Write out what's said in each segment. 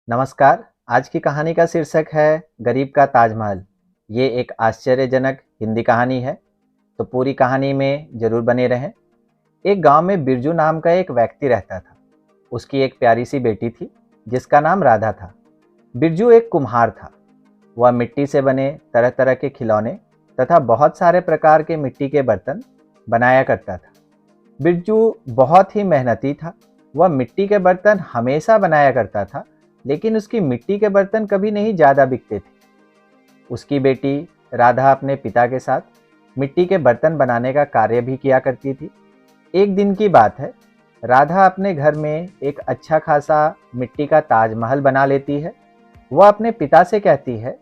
नमस्कार। आज की कहानी का शीर्षक है गरीब का ताजमहल। ये एक आश्चर्यजनक हिंदी कहानी है, तो पूरी कहानी में जरूर बने रहें। एक गांव में बिरजू नाम का एक व्यक्ति रहता था। उसकी एक प्यारी सी बेटी थी जिसका नाम राधा था। बिरजू एक कुम्हार था। वह मिट्टी से बने तरह तरह के खिलौने तथा बहुत सारे प्रकार के मिट्टी के बर्तन बनाया करता था। बिरजू बहुत ही मेहनती था। वह मिट्टी के बर्तन हमेशा बनाया करता था, लेकिन उसकी मिट्टी के बर्तन कभी नहीं ज़्यादा बिकते थे। उसकी बेटी राधा अपने पिता के साथ मिट्टी के बर्तन बनाने का कार्य भी किया करती थी। एक दिन की बात है, राधा अपने घर में एक अच्छा खासा मिट्टी का ताजमहल बना लेती है। वह अपने पिता से कहती है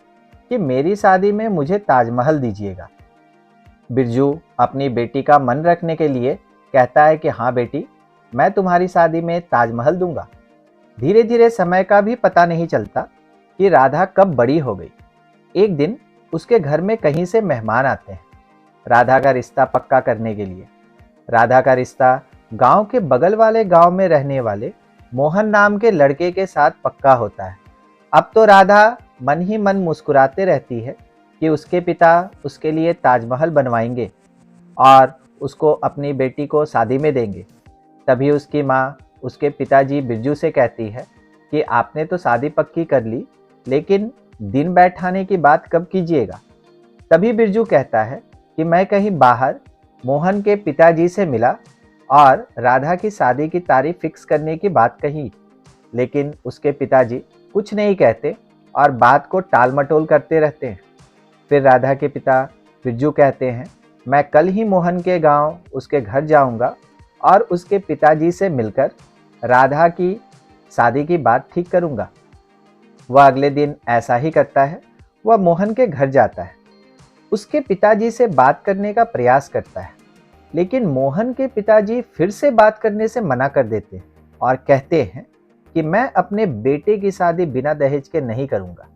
कि मेरी शादी में मुझे ताजमहल दीजिएगा। बिरजू अपनी बेटी का मन रखने के लिए कहता है कि हाँ बेटी, मैं तुम्हारी शादी में ताजमहल दूंगा। धीरे धीरे समय का भी पता नहीं चलता कि राधा कब बड़ी हो गई। एक दिन उसके घर में कहीं से मेहमान आते हैं राधा का रिश्ता पक्का करने के लिए। राधा का रिश्ता गांव के बगल वाले गांव में रहने वाले मोहन नाम के लड़के के साथ पक्का होता है। अब तो राधा मन ही मन मुस्कुराते रहती है कि उसके पिता उसके लिए ताजमहल बनवाएंगे और उसको अपनी बेटी को शादी में देंगे। तभी उसकी माँ उसके पिताजी बिरजू से कहती है कि आपने तो शादी पक्की कर ली, लेकिन दिन बैठाने की बात कब कीजिएगा। तभी बिरजू कहता है कि मैं कहीं बाहर मोहन के पिताजी से मिला और राधा की शादी की तारीख फिक्स करने की बात कही, लेकिन उसके पिताजी कुछ नहीं कहते और बात को टाल मटोल करते रहते हैं। फिर राधा के पिता बिरजू कहते हैं, मैं कल ही मोहन के गांव उसके घर जाऊंगा और उसके पिताजी से मिलकर राधा की शादी की बात ठीक करूंगा। वह अगले दिन ऐसा ही करता है। वह मोहन के घर जाता है, उसके पिताजी से बात करने का प्रयास करता है, लेकिन मोहन के पिताजी फिर से बात करने से मना कर देते हैं और कहते हैं कि मैं अपने बेटे की शादी बिना दहेज के नहीं करूंगा।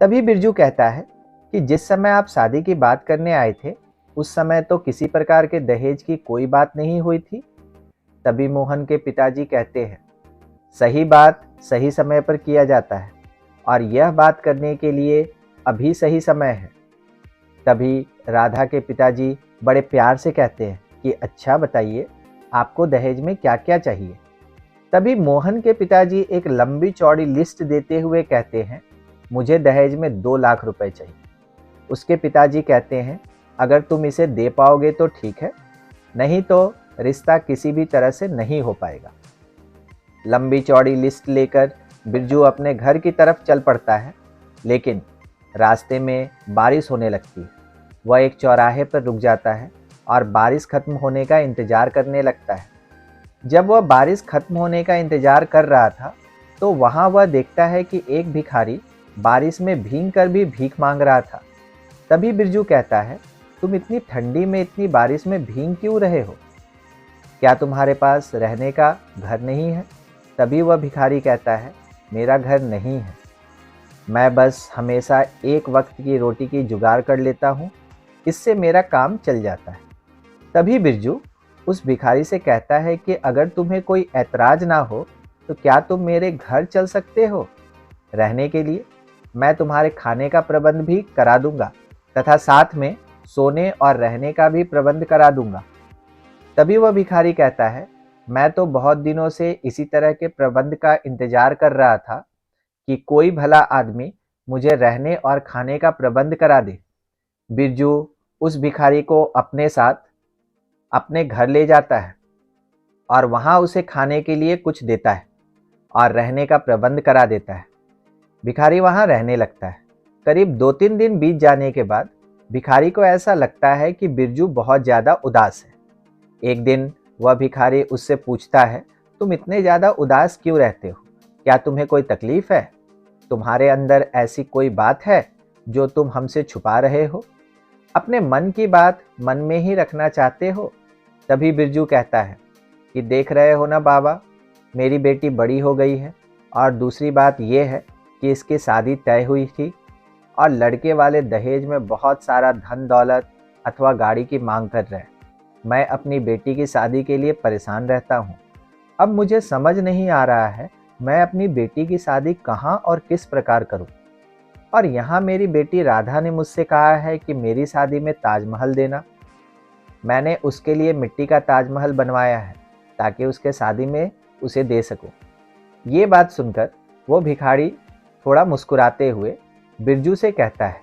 तभी बिरजू कहता है कि जिस समय आप शादी की बात करने आए थे उस समय तो किसी प्रकार के दहेज की कोई बात नहीं हुई थी। तभी मोहन के पिताजी कहते हैं, सही बात सही समय पर किया जाता है और यह बात करने के लिए अभी सही समय है। तभी राधा के पिताजी बड़े प्यार से कहते हैं कि अच्छा बताइए, आपको दहेज में क्या क्या चाहिए। तभी मोहन के पिताजी एक लंबी चौड़ी लिस्ट देते हुए कहते हैं, मुझे दहेज में 2 लाख रुपए चाहिए। उसके पिताजी कहते हैं, अगर तुम इसे दे पाओगे तो ठीक है, नहीं तो रिश्ता किसी भी तरह से नहीं हो पाएगा। लंबी चौड़ी लिस्ट लेकर बिरजू अपने घर की तरफ चल पड़ता है, लेकिन रास्ते में बारिश होने लगती है। वह एक चौराहे पर रुक जाता है और बारिश खत्म होने का इंतजार करने लगता है। जब वह बारिश खत्म होने का इंतजार कर रहा था तो वहाँ वह देखता है कि एक भिखारी बारिश में भीग कर भी भीख मांग रहा था। तभी बिरजू कहता है, तुम इतनी ठंडी में इतनी बारिश में भीग क्यों रहे हो? क्या तुम्हारे पास रहने का घर नहीं है? तभी वह भिखारी कहता है, मेरा घर नहीं है, मैं बस हमेशा एक वक्त की रोटी की जुगाड़ कर लेता हूँ, इससे मेरा काम चल जाता है। तभी बिरजू उस भिखारी से कहता है कि अगर तुम्हें कोई ऐतराज ना हो तो क्या तुम मेरे घर चल सकते हो रहने के लिए? मैं तुम्हारे खाने का प्रबंध भी करा दूंगा तथा साथ में सोने और रहने का भी प्रबंध करा दूंगा। तभी वह भिखारी कहता है, मैं तो बहुत दिनों से इसी तरह के प्रबंध का इंतजार कर रहा था कि कोई भला आदमी मुझे रहने और खाने का प्रबंध करा दे। बिरजू उस भिखारी को अपने साथ अपने घर ले जाता है और वहां उसे खाने के लिए कुछ देता है और रहने का प्रबंध करा देता है। भिखारी वहां रहने लगता है। करीब 2-3 दिन बीत जाने के बाद भिखारी को ऐसा लगता है कि बिरजू बहुत ज़्यादा उदास है। एक दिन वह भिखारी उससे पूछता है, तुम इतने ज़्यादा उदास क्यों रहते हो? क्या तुम्हें कोई तकलीफ है? तुम्हारे अंदर ऐसी कोई बात है जो तुम हमसे छुपा रहे हो? अपने मन की बात मन में ही रखना चाहते हो? तभी बिरजू कहता है कि देख रहे हो ना बाबा, मेरी बेटी बड़ी हो गई है और दूसरी बात यह है कि इसकी शादी तय हुई थी और लड़के वाले दहेज में बहुत सारा धन दौलत अथवा गाड़ी की मांग कर रहे हैं। मैं अपनी बेटी की शादी के लिए परेशान रहता हूँ। अब मुझे समझ नहीं आ रहा है मैं अपनी बेटी की शादी कहाँ और किस प्रकार करूं? और यहाँ मेरी बेटी राधा ने मुझसे कहा है कि मेरी शादी में ताजमहल देना। मैंने उसके लिए मिट्टी का ताजमहल बनवाया है ताकि उसके शादी में उसे दे सकूं। ये बात सुनकर वो भिखारी थोड़ा मुस्कुराते हुए बिरजू से कहता है,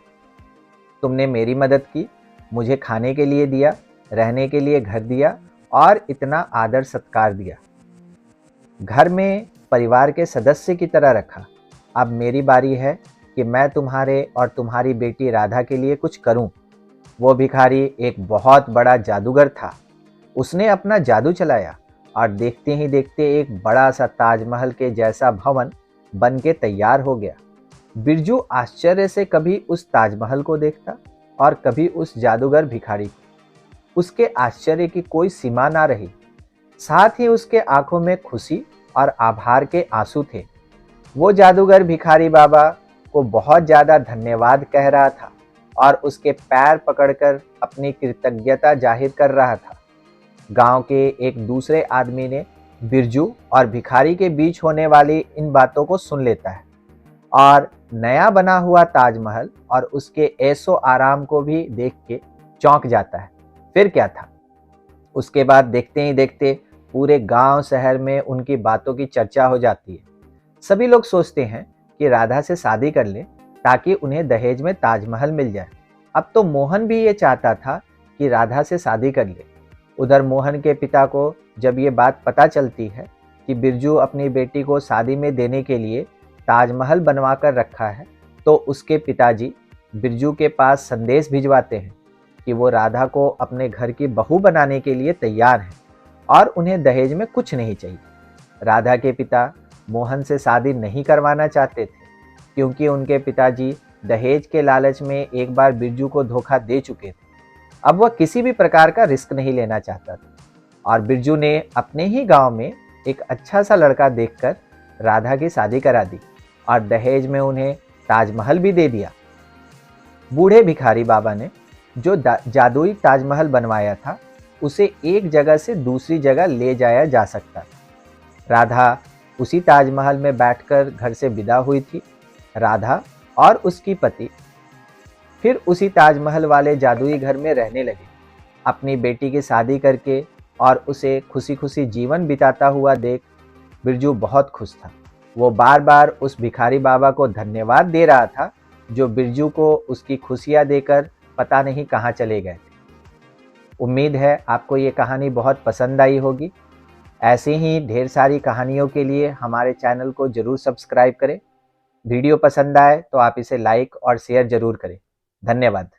तुमने मेरी मदद की, मुझे खाने के लिए दिया, रहने के लिए घर दिया और इतना आदर सत्कार दिया। घर में परिवार के सदस्य की तरह रखा। अब मेरी बारी है कि मैं तुम्हारे और तुम्हारी बेटी राधा के लिए कुछ करूं। वो भिखारी एक बहुत बड़ा जादूगर था। उसने अपना जादू चलाया और देखते ही देखते एक बड़ा सा ताजमहल के जैसा भवन बन के तैयार हो गया। बिरजू आश्चर्य से कभी उस ताजमहल को देखता और कभी उस जादूगर भिखारी को। उसके आश्चर्य की कोई सीमा ना रही। साथ ही उसके आंखों में खुशी और आभार के आंसू थे। वो जादूगर भिखारी बाबा को बहुत ज़्यादा धन्यवाद कह रहा था और उसके पैर पकड़कर अपनी कृतज्ञता जाहिर कर रहा था। गांव के एक दूसरे आदमी ने बिरजू और भिखारी के बीच होने वाली इन बातों को सुन लेता है और नया बना हुआ ताजमहल और उसके ऐशो आराम को भी देख के चौंक जाता है। फिर क्या था, उसके बाद देखते ही देखते पूरे गांव शहर में उनकी बातों की चर्चा हो जाती है। सभी लोग सोचते हैं कि राधा से शादी कर ले ताकि उन्हें दहेज में ताजमहल मिल जाए। अब तो मोहन भी ये चाहता था कि राधा से शादी कर ले। उधर मोहन के पिता को जब ये बात पता चलती है कि बिरजू अपनी बेटी को शादी में देने के लिए ताजमहल बनवा कर रखा है, तो उसके पिताजी बिरजू के पास संदेश भिजवाते हैं कि वो राधा को अपने घर की बहू बनाने के लिए तैयार हैं और उन्हें दहेज में कुछ नहीं चाहिए। राधा के पिता मोहन से शादी नहीं करवाना चाहते थे क्योंकि उनके पिताजी दहेज के लालच में एक बार बिरजू को धोखा दे चुके थे। अब वह किसी भी प्रकार का रिस्क नहीं लेना चाहता था और बिरजू ने अपने ही गांव में एक अच्छा सा लड़का देखकर राधा की शादी करा दी और दहेज में उन्हें ताजमहल भी दे दिया। बूढ़े भिखारी बाबा ने जो जादुई ताजमहल बनवाया था उसे एक जगह से दूसरी जगह ले जाया जा सकता था। राधा उसी ताजमहल में बैठकर घर से विदा हुई थी। राधा और उसकी पति फिर उसी ताजमहल वाले जादुई घर में रहने लगे। अपनी बेटी की शादी करके और उसे खुशी खुशी जीवन बिताता हुआ देख बिरजू बहुत खुश था। वो बार बार उस भिखारी बाबा को धन्यवाद दे रहा था जो बिरजू को उसकी खुशियाँ देकर पता नहीं कहाँ चले गए थे। उम्मीद है आपको ये कहानी बहुत पसंद आई होगी। ऐसे ही ढेर सारी कहानियों के लिए हमारे चैनल को ज़रूर सब्सक्राइब करें। वीडियो पसंद आए तो आप इसे लाइक और शेयर ज़रूर करें। धन्यवाद।